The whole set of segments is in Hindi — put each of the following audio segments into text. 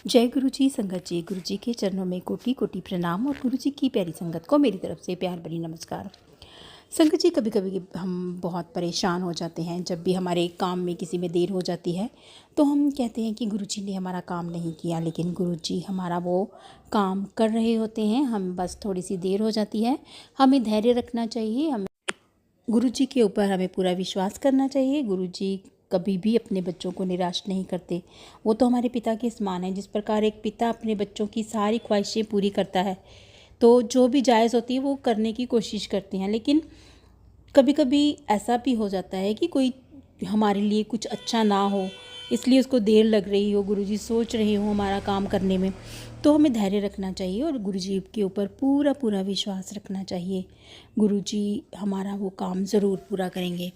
जय गुरु जी। संगत जी, गुरु जी के चरणों में कोटि कोटि प्रणाम और गुरु जी की प्यारी संगत को मेरी तरफ से प्यार भरी नमस्कार। संगत जी, कभी कभी हम बहुत परेशान हो जाते हैं। जब भी हमारे काम में किसी में देर हो जाती है तो हम कहते हैं कि गुरु जी ने हमारा काम नहीं किया, लेकिन गुरु जी हमारा वो काम कर रहे होते हैं। हम बस थोड़ी सी देर हो जाती है। हमें धैर्य रखना चाहिए। हमें गुरु जी के ऊपर हमें पूरा विश्वास करना चाहिए। गुरु जी कभी भी अपने बच्चों को निराश नहीं करते। वो तो हमारे पिता के समान है। जिस प्रकार एक पिता अपने बच्चों की सारी ख्वाहिशें पूरी करता है, तो जो भी जायज़ होती है वो करने की कोशिश करते हैं। लेकिन कभी कभी ऐसा भी हो जाता है कि कोई हमारे लिए कुछ अच्छा ना हो, इसलिए उसको देर लग रही हो, गुरुजी सोच रहे हो हमारा काम करने में, तो हमें धैर्य रखना चाहिए और गुरुजी के ऊपर पूरा पूरा विश्वास रखना चाहिए। गुरुजी हमारा वो काम ज़रूर पूरा करेंगे।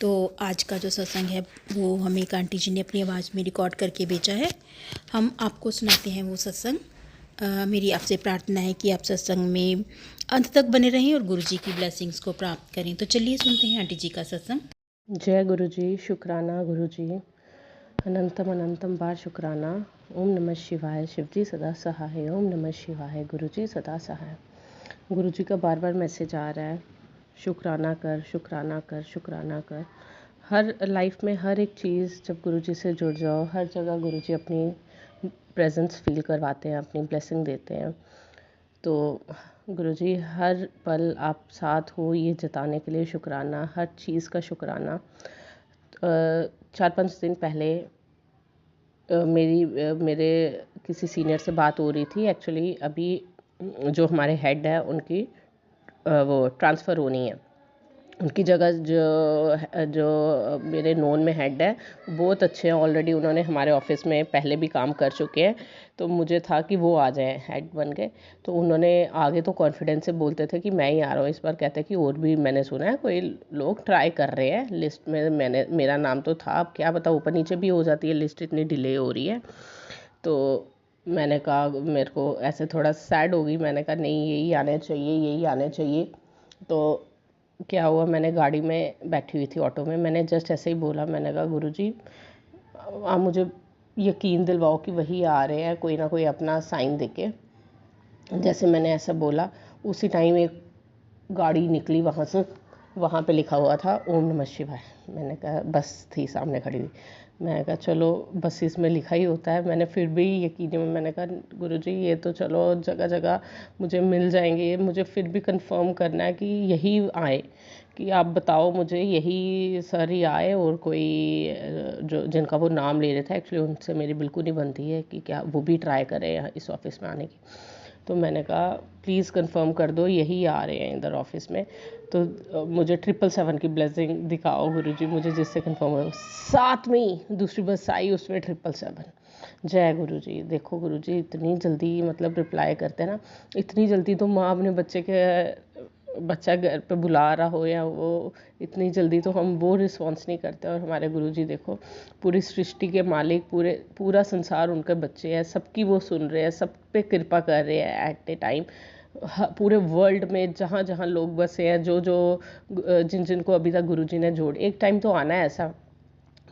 तो आज का जो सत्संग है वो हमें एक आंटी जी ने अपनी आवाज़ में रिकॉर्ड करके भेजा है। हम आपको सुनाते हैं वो सत्संग। मेरी आपसे प्रार्थना है कि आप सत्संग में अंत तक बने रहें और गुरुजी की ब्लेसिंग्स को प्राप्त करें। तो चलिए सुनते हैं आंटी जी का सत्संग। जय गुरु जी। शुक्राना गुरु जी, अनंतम अनंतम बार शुक्राना। ओम नमः शिवाय। शिव जी सदा सहाय। ओम नमः शिवाय। गुरु जी सदा सहाय। गुरु जी का बार बार मैसेज आ रहा है, शुक्राना कर, शुक्राना कर, शुक्राना कर। हर लाइफ में हर एक चीज़ जब गुरु जी से जुड़ जाओ, हर जगह गुरु जी अपनी प्रेजेंस फील करवाते हैं, अपनी ब्लेसिंग देते हैं। तो गुरुजी हर पल आप साथ हो ये जताने के लिए शुक्राना, हर चीज़ का शुक्राना। 4-5 दिन पहले मेरे किसी सीनियर से बात हो रही थी। एक्चुअली अभी जो हमारे हेड है उनकी वो ट्रांसफ़र होनी है। उनकी जगह जो मेरे नोन में हेड है, बहुत अच्छे हैं। ऑलरेडी उन्होंने हमारे ऑफिस में पहले भी काम कर चुके हैं, तो मुझे था कि वो आ जाएं हेड बन के। तो उन्होंने आगे तो कॉन्फिडेंस से बोलते थे कि मैं ही आ रहा हूँ। इस बार कहते हैं कि और भी मैंने सुना है कोई लोग ट्राई कर रहे हैं। लिस्ट में मेरा नाम तो था, अब क्या पता ऊपर नीचे भी हो जाती है, लिस्ट इतनी डिले हो रही है। तो मैंने कहा, मेरे को ऐसे थोड़ा सैड हो गई। मैंने कहा नहीं, यही आने चाहिए, यही आने चाहिए। तो क्या हुआ, मैंने गाड़ी में बैठी हुई थी ऑटो में, मैंने जस्ट ऐसे ही बोला, मैंने कहा गुरुजी आप मुझे यकीन दिलवाओ कि वही आ रहे हैं, कोई ना कोई अपना साइन देके। जैसे मैंने ऐसा बोला, उसी टाइम एक गाड़ी निकली वहाँ से। वहाँ पे लिखा हुआ था ओम नमः शिवाय। मैंने कहा, बस थी सामने खड़ी हुई। मैंने कहा चलो बसेस में लिखा ही होता है। मैंने फिर भी यकीन में मैंने कहा गुरुजी ये तो चलो जगह जगह मुझे मिल जाएंगे, मुझे फिर भी कंफर्म करना है कि यही आए, कि आप बताओ मुझे यही सर ही आए और कोई जो जिनका वो नाम ले रहे थे, एक्चुअली उनसे मेरी बिल्कुल नहीं बनती है कि क्या वो भी ट्राई करें यहाँ इस ऑफिस में आने की। तो मैंने कहा प्लीज़ कंफर्म कर दो यही आ रहे हैं इधर ऑफिस में। तो मुझे 777 की ब्लेसिंग दिखाओ गुरुजी, मुझे जिससे कंफर्म हो। साथ में ही दूसरी बस आई, उसमें 777। जय गुरुजी। देखो गुरुजी इतनी जल्दी मतलब रिप्लाई करते हैं ना, इतनी जल्दी तो माँ अपने बच्चा घर पे बुला रहा हो या वो, इतनी जल्दी तो हम वो रिस्पॉन्स नहीं करते। और हमारे गुरुजी देखो, पूरी सृष्टि के मालिक, पूरा संसार उनके बच्चे हैं, सबकी वो सुन रहे हैं, सब पे कृपा कर रहे हैं एट ए टाइम। पूरे वर्ल्ड में जहाँ जहाँ लोग बसे हैं, जिन जिनको अभी तक गुरुजी ने जोड़, एक टाइम तो आना है ऐसा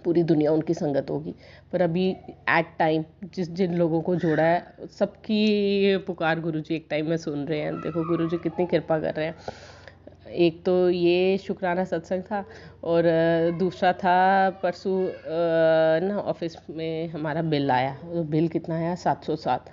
पूरी दुनिया उनकी संगत होगी। पर अभी एट टाइम जिन लोगों को जोड़ा है, सबकी पुकार गुरुजी एक टाइम में सुन रहे हैं। देखो गुरुजी कितनी कृपा कर रहे हैं। एक तो ये शुक्राना सत्संग था, और दूसरा था परसों ना ऑफिस में हमारा बिल आया। बिल कितना आया, 707।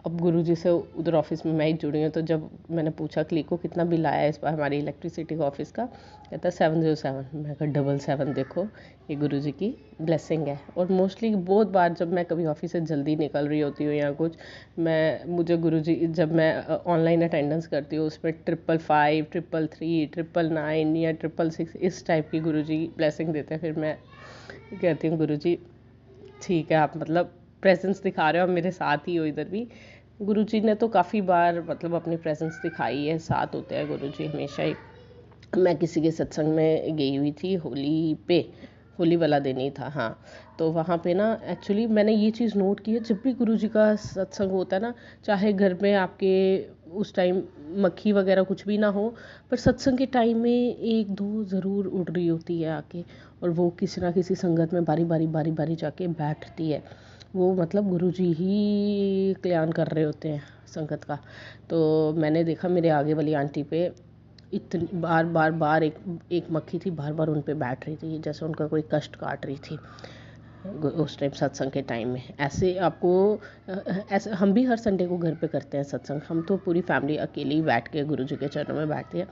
अब गुरुजी से उधर ऑफिस में मैं ही जुड़ी हूँ, तो जब मैंने पूछा क्लिक को कितना बिल आया इस बार हमारी इलेक्ट्रिसिटी का ऑफिस का, कहता 707। मैं कहा 777। देखो ये गुरुजी की ब्लेसिंग है। और मोस्टली बहुत बार जब मैं कभी ऑफिस से जल्दी निकल रही होती हूँ या कुछ, मुझे गुरुजी, जब मैं ऑनलाइन अटेंडेंस करती हूँ उसमें 555, 333, 999 या 666 इस टाइप की गुरुजी ब्लेसिंग देते हैं। फिर मैं कहती हूँ गुरुजी ठीक है, आप मतलब प्रेजेंस दिखा रहे हो, मेरे साथ ही हो इधर भी। गुरुजी ने तो काफ़ी बार मतलब अपनी प्रेजेंस दिखाई है, साथ होते हैं गुरुजी हमेशा ही। मैं किसी के सत्संग में गई हुई थी होली वाला दिन ही था, हाँ। तो वहाँ पे ना एक्चुअली मैंने ये चीज़ नोट की है, जब भी गुरुजी का सत्संग होता है ना, चाहे घर में आपके उस टाइम मक्खी वगैरह कुछ भी ना हो, पर सत्संग के टाइम में एक दो ज़रूर उड़ रही होती है आके, और वो किसी ना किसी संगत में बारी बारी जाके बैठती है। वो मतलब गुरुजी ही कल्याण कर रहे होते हैं संगत का। तो मैंने देखा मेरे आगे वाली आंटी पे इतनी बार एक मक्खी थी, बार उन पे बैठ रही थी जैसे उनका कोई कष्ट काट रही थी उस टाइम सत्संग के टाइम में। ऐसे आपको ऐसे हम भी हर संडे को घर पे करते हैं सत्संग, हम तो पूरी फैमिली अकेले ही बैठ के गुरुजी के चरणों में बैठते हैं।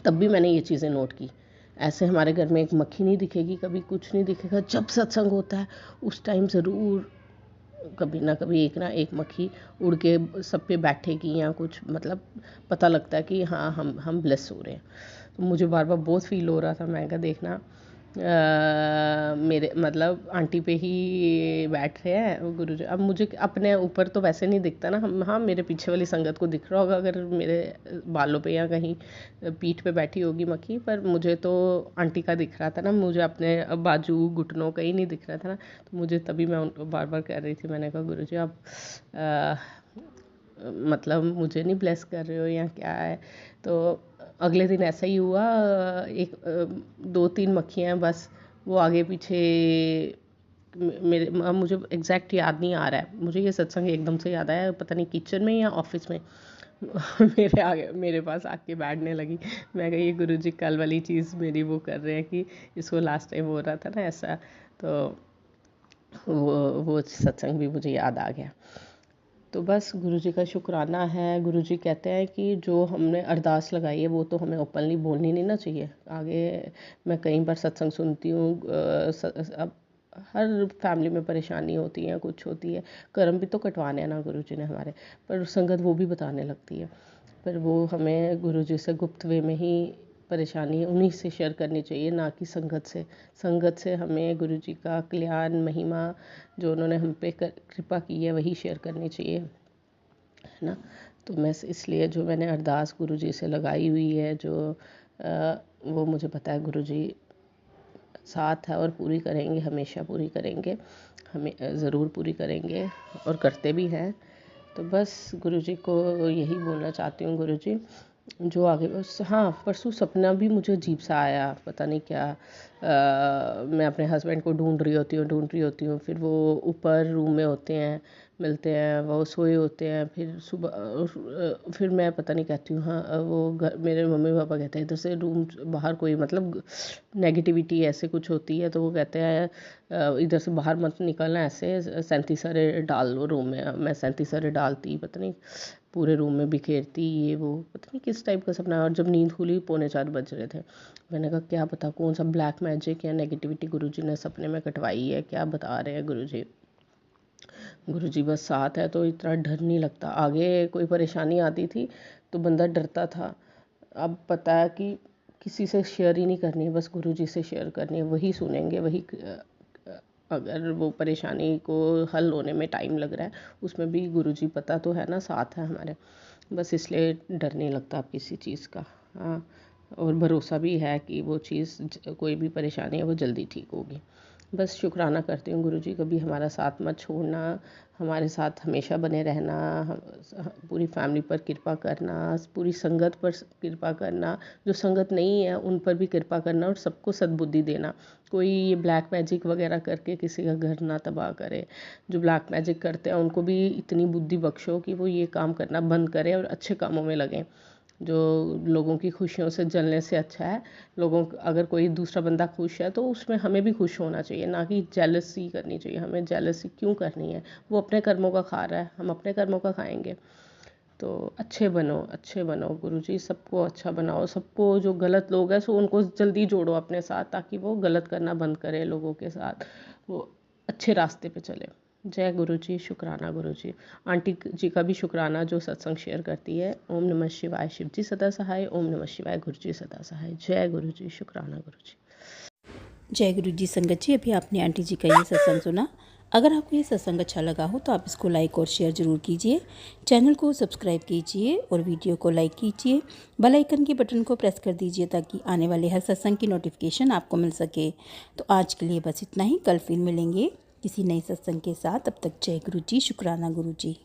तब भी मैंने ये चीज़ें नोट की। ऐसे हमारे घर में एक मक्खी नहीं दिखेगी, कभी कुछ नहीं दिखेगा। जब सत्संग होता है उस टाइम ज़रूर कभी ना कभी एक मक्खी उड़ के सब पे बैठेगी या कुछ, मतलब पता लगता है कि हाँ हम ब्लेस हो रहे हैं। तो मुझे बार बहुत फील हो रहा था। मैं कहा देखना मेरे मतलब आंटी पे ही बैठ रहे हैं गुरुजी। अब मुझे अपने ऊपर तो वैसे नहीं दिखता ना, हम हाँ मेरे पीछे वाली संगत को दिख रहा होगा अगर मेरे बालों पे या कहीं पीठ पे बैठी होगी मक्खी, पर मुझे तो आंटी का दिख रहा था ना, मुझे अपने बाजू घुटनों कहीं नहीं दिख रहा था ना। तो मुझे तभी मैं उनको बार कह रही थी, मैंने कहा गुरुजी आप मतलब मुझे नहीं ब्लेस कर रहे हो या क्या है। तो अगले दिन ऐसा ही हुआ, एक 2-3 मक्खियाँ बस वो आगे पीछे मेरे, अब मुझे एग्जैक्ट याद नहीं आ रहा है। मुझे ये सत्संग एकदम से याद आया, पता नहीं किचन में या ऑफिस में मेरे पास आके बैठने लगी। मैं कही ये गुरुजी कल वाली चीज़ मेरी वो कर रहे हैं कि इसको लास्ट टाइम हो रहा था ना ऐसा। तो वो सत्संग भी मुझे याद आ गया। तो बस गुरुजी का शुक्राना है। गुरुजी कहते हैं कि जो हमने अरदास लगाई है वो तो हमें ओपनली बोलनी नहीं ना चाहिए। आगे मैं कई बार सत्संग सुनती हूँ, अब हर फैमिली में परेशानी होती है, कुछ होती है, कर्म भी तो कटवाने हैं ना गुरुजी ने हमारे, पर संगत वो भी बताने लगती है। पर वो हमें गुरुजी से गुप्त वे में ही परेशानी उन्हीं से शेयर करनी चाहिए, ना कि संगत से हमें गुरुजी का कल्याण महिमा जो उन्होंने हम पे कृपा की है वही शेयर करनी चाहिए, है ना। तो मैं इसलिए जो मैंने अरदास गुरुजी से लगाई हुई है, जो वो मुझे पता है गुरुजी साथ है और पूरी करेंगे, हमेशा पूरी करेंगे, हमें ज़रूर पूरी करेंगे और करते भी हैं। तो बस गुरुजी को यही बोलना चाहती हूँ, गुरुजी जो आगे बस। हाँ, परसों सपना भी मुझे अजीब सा आया, पता नहीं क्या। मैं अपने हस्बैंड को ढूंढ रही होती हूँ, फिर वो ऊपर रूम में होते हैं, मिलते हैं, वो सोए होते हैं। फिर सुबह फिर मैं पता नहीं कहती हूँ हाँ वो मेरे मम्मी पापा कहते हैं इधर से रूम बाहर कोई मतलब नेगेटिविटी ऐसे कुछ होती है, तो वो कहते हैं इधर से बाहर मत निकलना, ऐसे 37 सारे डाल लो रूम में। मैं 37 सारे डालती, पता नहीं पूरे रूम में बिखेरती, ये वो पता नहीं किस टाइप का सपना। और जब नींद खुली 3:45 बज रहे थे। मैंने कहा क्या पता कौन सा ब्लैक मैजिक या नेगेटिविटी गुरुजी ने सपने में कटवाई है, क्या बता रहे हैं गुरुजी। गुरुजी बस साथ है तो इतना डर नहीं लगता। आगे कोई परेशानी आती थी तो बंदा डरता था, अब पता है कि किसी से शेयर ही नहीं करनी है, बस गुरुजी से शेयर करनी है, वही सुनेंगे, वही अगर वो परेशानी को हल होने में टाइम लग रहा है उसमें भी गुरुजी पता तो है ना साथ है हमारे, बस इसलिए डर नहीं लगता अब किसी चीज़ का। हाँ, और भरोसा भी है कि वो चीज़ कोई भी परेशानी है वो जल्दी ठीक होगी। बस शुक्राना करती हूँ गुरुजी, कभी हमारा साथ मत छोड़ना, हमारे साथ हमेशा बने रहना, पूरी फैमिली पर कृपा करना, पूरी संगत पर कृपा करना, जो संगत नहीं है उन पर भी कृपा करना और सबको सद्बुद्धि देना। कोई ये ब्लैक मैजिक वगैरह करके किसी का घर ना तबाह करे। जो ब्लैक मैजिक करते हैं उनको भी इतनी बुद्धि बख्शो कि वो ये काम करना बंद करें और अच्छे कामों में लगें। जो लोगों की खुशियों से जलने से अच्छा है, अगर कोई दूसरा बंदा खुश है तो उसमें हमें भी खुश होना चाहिए, ना कि जेलसी करनी चाहिए। हमें जेलसी क्यों करनी है, वो अपने कर्मों का खा रहा है, हम अपने कर्मों का खाएंगे। तो अच्छे बनो गुरुजी, सबको अच्छा बनाओ, सबको जो गलत लोग हैं सो उनको जल्दी जोड़ो अपने साथ, ताकि वो गलत करना बंद करें लोगों के साथ, वो अच्छे रास्ते पे चले। जय गुरुजी, शुक्राना गुरुजी। आंटी जी का भी शुक्राना जो सत्संग शेयर करती है। ओम नमः शिवाय, शिव जी सदा सहाय। ओम नमः शिवाय, गुरुजी सदा सहाय। जय गुरुजी, शुक्राना गुरुजी। जय गुरु जी। संगत जी, अभी आपने आंटी जी का ये सत्संग सुना। अगर आपको ये सत्संग अच्छा लगा हो तो आप इसको लाइक और शेयर ज़रूर कीजिए, चैनल को सब्सक्राइब कीजिए और वीडियो को लाइक कीजिए, बेल आइकन के बटन को प्रेस कर दीजिए ताकि आने वाले हर सत्संग की नोटिफिकेशन आपको मिल सके। तो आज के लिए बस इतना ही, कल फिर मिलेंगे किसी नए सत्संग के साथ। तब तक जय गुरु जी, शुक्राना गुरु जी।